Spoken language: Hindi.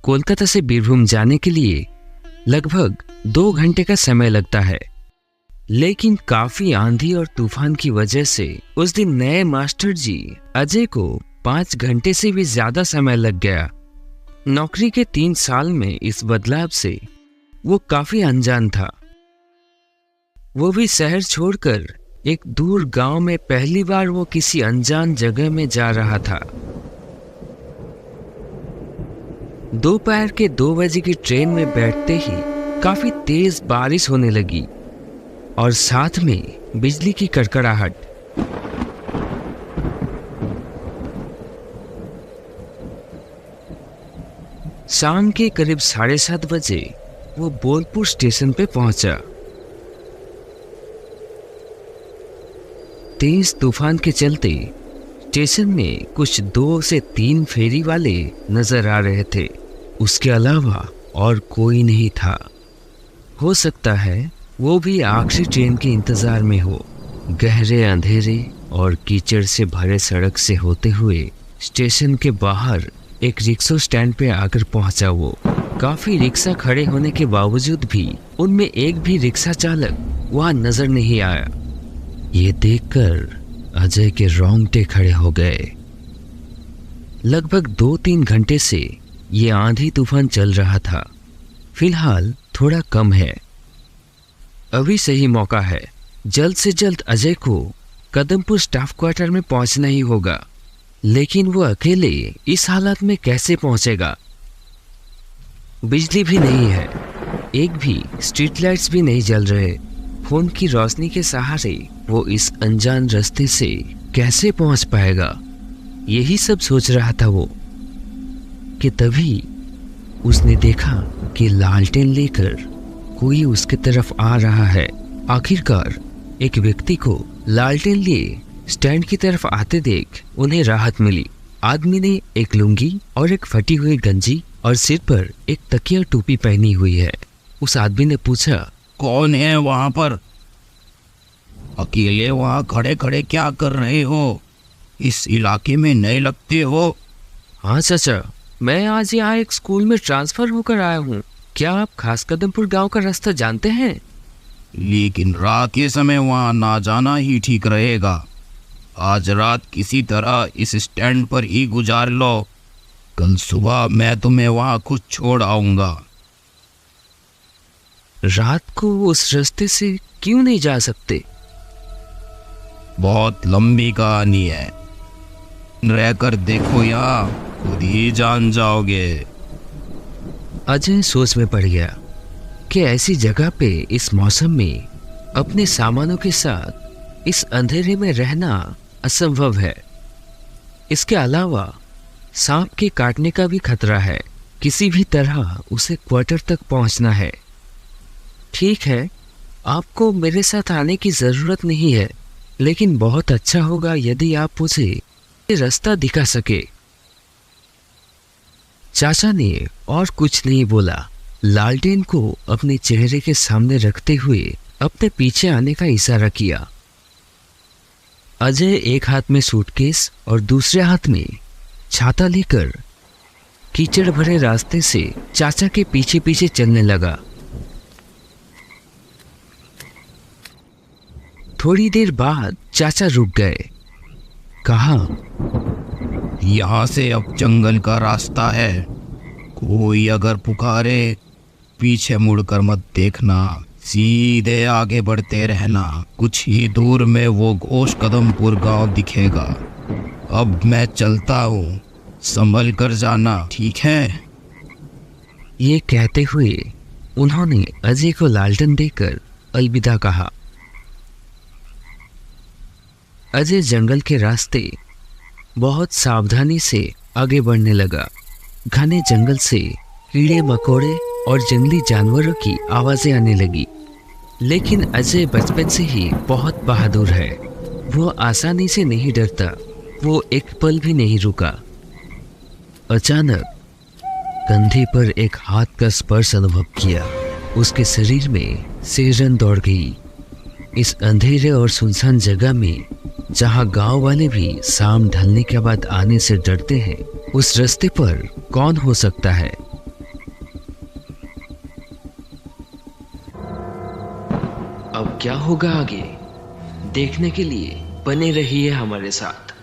कोलकाता से बीरभूम जाने के लिए लगभग 2 घंटे का समय लगता है। लेकिन काफी आंधी और तूफान की वजह से उस दिन नए मास्टर जी अजय को 5 घंटे से भी ज्यादा समय लग गया। नौकरी के 3 साल में इस बदलाव से वो काफी अनजान था। वो भी शहर छोड़कर एक दूर गांव में पहली बार वो किसी अनजान जगह में जा रहा था। दोपहर के 2 बजे की ट्रेन में बैठते ही काफी तेज बारिश होने लगी और साथ में बिजली की कड़कड़ाहट। शाम के करीब 7:30 बजे वो बोलपुर स्टेशन पे पहुंचा। तेज तूफान के चलते स्टेशन में कुछ 2 से 3 फेरी वाले नजर आ रहे थे। उसके अलावा और कोई नहीं था। हो सकता है वो भी आखिरी ट्रेन के इंतजार में हो। गहरे अंधेरे और कीचड़ से भरे सड़क से होते हुए स्टेशन के बाहर एक रिक्शा स्टैंड पे आकर पहुंचा। वो काफी रिक्शा खड़े होने के बावजूद भी उनमें एक भी रिक्शा चालक वहां नजर नहीं आया। ये देखकर अजय के रोंगटे खड़े हो गए। लगभग 2-3 घंटे से ये आंधी तूफान चल रहा था। फिलहाल थोड़ा कम है। अभी सही मौका है। जल्द से जल्द अजय को कदमपुर स्टाफ क्वार्टर में पहुंचना ही होगा। लेकिन वो अकेले इस हालत में कैसे पहुंचेगा? बिजली भी नहीं है, एक भी स्ट्रीट लाइट्स भी नहीं जल रहे। फोन की रोशनी के सहारे वो इस अनजान रास्ते से कैसे पहुंच पाएगा? यही सब सोच रहा था वो कि तभी उसने देखा कि लालटेन लेकर कोई उसके तरफ आ रहा है। आखिरकार एक व्यक्ति को लालटेन लिए स्टैंड की तरफ आते देख उन्हें राहत मिली। आदमी ने एक लुंगी और एक फटी हुई गंजी और सिर पर एक तकिया टोपी पहनी हुई है। उस आदमी ने पूछा, कौन है वहां पर? अकेले वहां खड़े खड़े क्या कर रहे हो? इस इलाके में नए लगते हो? हाँ चाचा, मैं आज यहाँ एक स्कूल में ट्रांसफर होकर आया हूँ। क्या आप खास कदमपुर गांव का रास्ता जानते हैं? लेकिन रात के समय वहां ना जाना ही ठीक रहेगा। आज रात किसी तरह इस स्टैंड पर ही गुजार लो। कल सुबह मैं तुम्हें वहां खुद छोड़ आऊंगा। रात को उस रास्ते से क्यों नहीं जा सकते? बहुत लंबी कहानी है, रहकर देखो यहाँ, खुद ही जान जाओगे। अजय सोच में पड़ गया कि ऐसी जगह पे इस मौसम में अपने सामानों के साथ इस अंधेरे में रहना असंभव है। इसके अलावा सांप के काटने का भी खतरा है। किसी भी तरह उसे क्वार्टर तक पहुंचना है। ठीक है, आपको मेरे साथ आने की जरूरत नहीं है, लेकिन बहुत अच्छा होगा यदि आप मुझे ये रास्ता दिखा सके। चाचा ने और कुछ नहीं बोला। लालटेन को अपने चेहरे के सामने रखते हुए अपने पीछे आने का इशारा किया। अजय एक हाथ में सूटकेस और दूसरे हाथ में छाता लेकर कीचड़ भरे रास्ते से चाचा के पीछे पीछे चलने लगा। थोड़ी देर बाद चाचा रुक गए। कहा, यहाँ से अब जंगल का रास्ता है। कोई अगर पुकारे पीछे मुड़कर मत देखना, सीधे आगे बढ़ते रहना। कुछ ही दूर में वो घोष कदमपुर गांव दिखेगा। अब मैं चलता हूँ, संभल कर जाना, ठीक है? ये कहते हुए उन्होंने अजय को लालटेन देकर अलविदा कहा। अजय जंगल के रास्ते बहुत सावधानी से आगे बढ़ने लगा। घने जंगल से कीड़े मकोड़े और जंगली जानवरों की आवाजें आने लगी। लेकिन अजय बचपन से ही बहुत बहादुर है। वो आसानी से नहीं डरता। वो एक पल भी नहीं रुका। अचानक कंधे पर एक हाथ का स्पर्श अनुभव किया। उसके शरीर में सिरन दौड़ गई। इस अंधेरे और सुनसान जगह में, जहां गांव वाले भी शाम ढलने के बाद आने से डरते हैं, उस रास्ते पर कौन हो सकता है? अब क्या होगा आगे, देखने के लिए बने रहिए हमारे साथ।